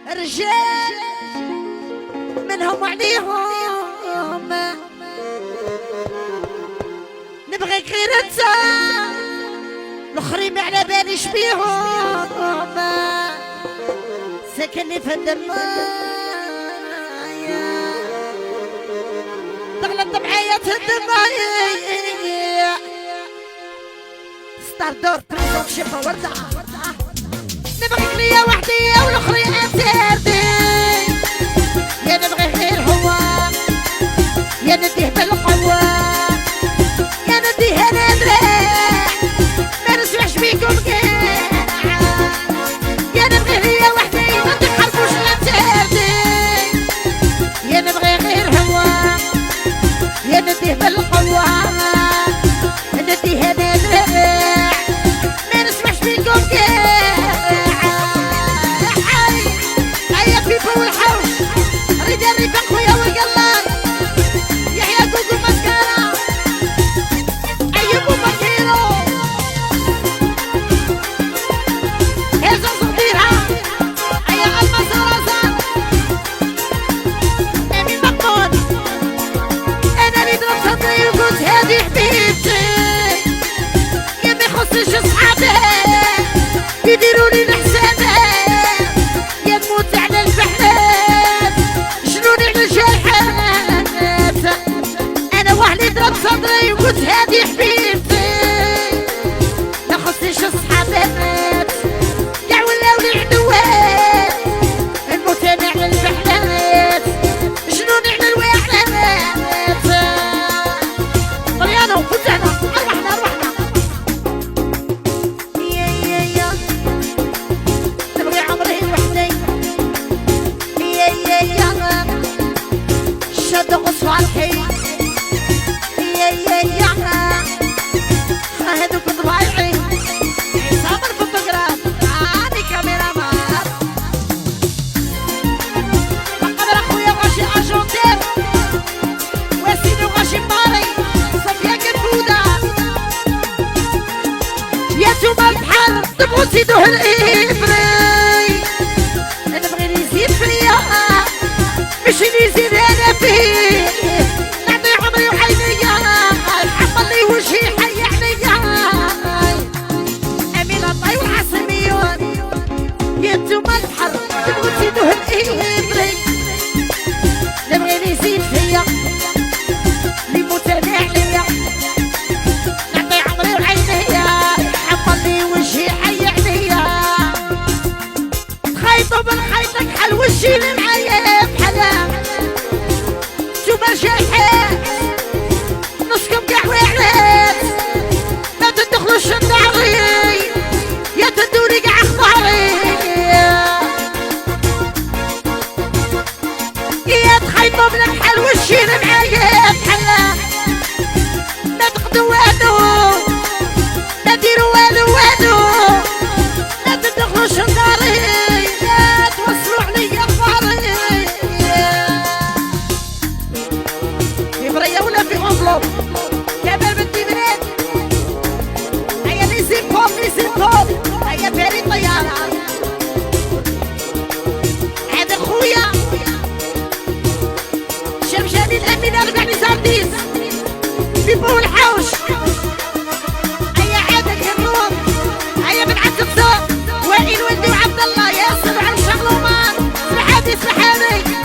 رجال منهم عليهم نبغي غير انت، الاخرين ما على باليش بيهم، ساكنني في الدمايا تغلط معايا الدمايا ستار دور بريزون شفا وردة نبغيك ليا وحدي والاخرين امتردي يا نبغي غير هو يا نديه بالقوة يا نديه انا نريح ما نسمعش بيكم قاع يا نبغي ليا وحدي ما تحرفوش الامتردي يا نبغي غير هو يا نديه بالقوة نديه انا نريح ما نسمعش بيكم قاع يديروا لي الحسابات يا نموت على البحرات شنوني على الجرحات انا وحدي ضرب صدري وقلت هادي حبيبتي ما خصنيش الصحابات كاع ولاو لي عدوات نموت انا على البحرات شنوني على الوحدات طريانو فتحنا تبغوا تزيدوه الإبري أنا بغي يزيد فيا مش يزيد أنا فيه نعطي عمري وحينيا حمل لي وجهي حي عليا أمينة طي والعاصميون يا نتوما البحر تبغوا تزيدوه الإبري أنا بغي يزيد فيا اللي موت أنا عليا نعطي عمري وحينيا حمل لي وجهي طب الخيطك حل وشي اللي معايا بحلا نتوما جايحات نصكم كاع واعلات ما تدخلوش لداري يا تدوني كاع اخباري يا تخيطوا بلا بحال وشي اللي معايا بحلا ما تقضوا والو ما ديروا والو ما تدخلوش لداري كبر بالتمرين هيا نسيب فوق هيا فاري طيارة هذا خويا شمشاني الأمين أربع نزارديس بيبو الحوش هيا عادك هنروح هيا من عند الصوت وائل ولدي وعبد الله ياسر وعلى الشغلومان سبحاني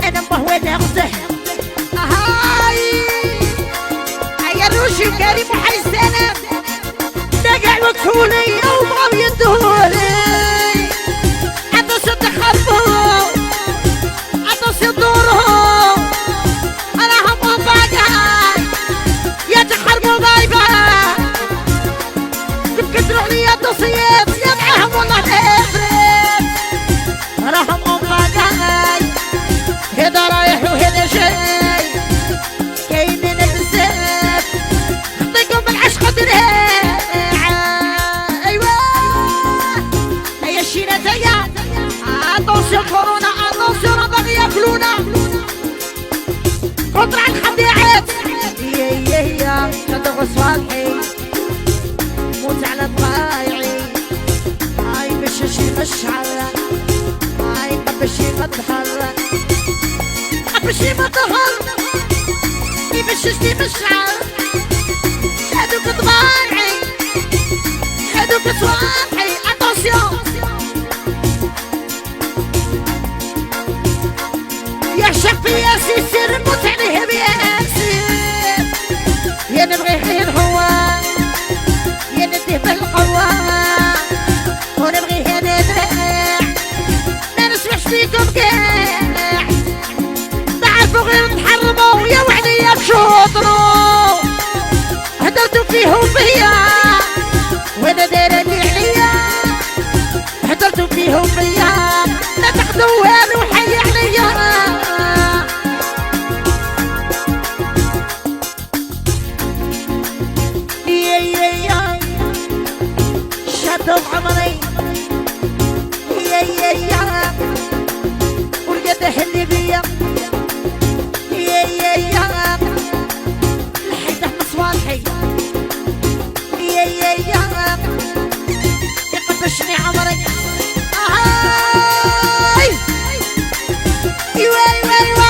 انا مهوى ناخده هاي هيا روشي وكريم وحيسانة نقع وكفولي وبغاو يدولي عطوش تخربوا عطوش يدوروا راهم باقاي يا تحرموا باي باي تكسروا لي الدوسيات يا معاهم والله الافريق راهم باقاي هذا رايح وهذا جاي كاينين بزاف خطيكم بالعشق درهم وطلع الخديعات يا شدغ صالحي موت على ضايعي هاي مشي مشعر هاي قبشي مظهر قبشي مظهر يمششني مشعر هادوك ضايعي هادوك صالحي اتونسيون يا شفي يا سيسير موت عليهم يا سير يا نبغي غير هو يا نديه بالقوة ونبغي هنا نريح ما نسمعش فيكم كاع تعرفوا غير تحرموا يا وعلي يا تشوطروا هدرتوا فيهم فيا وانا دايرة اللي عليا هدرتوا فيهم فيا لا تاخدوا والو حي عليا شادوا عمري يا والقده اللي بيا يا لحيته مصوالحي يا يقبشني عمري ايوا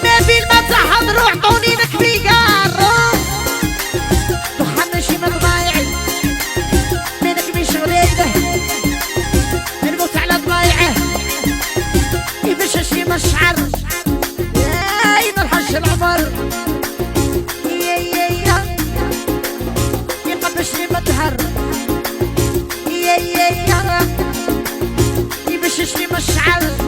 ما في المسا حضروا اعطوني لك بيقار دخلنا شي من ضايعي منك مش غريبه نموت على ضايعه يمشي شي مشعر يا نرحش العمر يا يقبشني مطهر يا يمششني مشعر